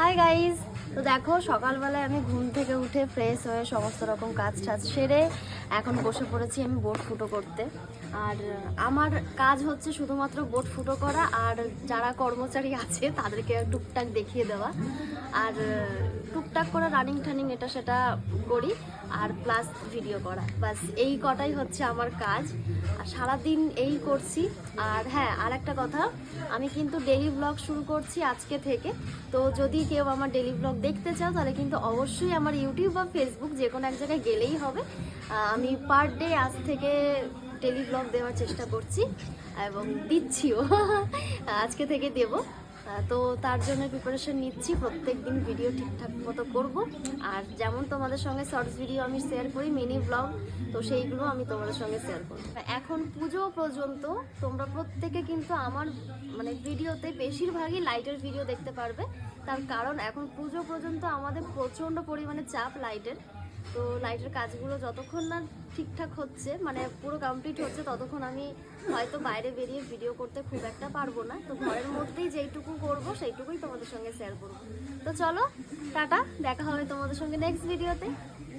Hi guys, তো দেখো সকালবেলায় আমি ঘুম থেকে উঠে ফ্রেশ হয়ে সমস্ত রকম কাজ টাজ সেরে এখন বসে পড়েছি আমি বোট ফুটো করতে। আর আমার কাজ হচ্ছে শুধুমাত্র বোট ফুটো করা, আর যারা কর্মচারী আছে তাদেরকে টুকটাক দেখিয়ে দেওয়া, আর টুকটাক করে রানিং টানিং এটা সেটা করি, আর প্লাস ভিডিও করা। বাস এই কটাই হচ্ছে আমার কাজ, আর সারাদিন এই করছি। আর হ্যাঁ, আর একটা কথা, আমি কিন্তু ডেইলি ব্লগ শুরু করছি আজকে থেকে। তো যদি কেউ আমার ডেইলি ব্লগ দেখতে চাও তাহলে কিন্তু অবশ্যই আমার ইউটিউব বা ফেসবুক যে কোনো এক জায়গায় গেলেই হবে। আমি পার ডে আজ থেকে ডেইলি ব্লগ দেওয়ার চেষ্টা করছি এবং দিচ্ছিও আজকে থেকে দেব। তো তার জন্য প্রিপারেশন নিচ্ছি, প্রত্যেক দিন ভিডিও ঠিকঠাক মতো করব। আর যেমন তোমাদের সঙ্গে শর্টস ভিডিও আমি শেয়ার করি, মিনি ব্লগ, তো সেইগুলো আমি তোমাদের সঙ্গে শেয়ার করব। এখন পুজো পর্যন্ত তোমরা প্রত্যেকে কিন্তু আমার ভিডিওতে বেশিরভাগই লাইটের ভিডিও দেখতে পারবে। তার কারণ এখন পুজো পর্যন্ত আমাদের প্রচণ্ড পরিমাণে চাপ লাইটের। তো লাইটের কাজগুলো যতক্ষণ না ঠিকঠাক হচ্ছে, পুরো কমপ্লিট হচ্ছে, ততক্ষণ আমি হয়তো বাইরে বেরিয়ে ভিডিও করতে খুব একটা পারবো না। তো ঘরের মধ্যেই যেইটুকু করব সেইটুকুই তোমাদের সঙ্গে শেয়ার করব। তো চলো, টাটা, দেখা হবে তোমাদের সঙ্গে নেক্সট ভিডিওতে।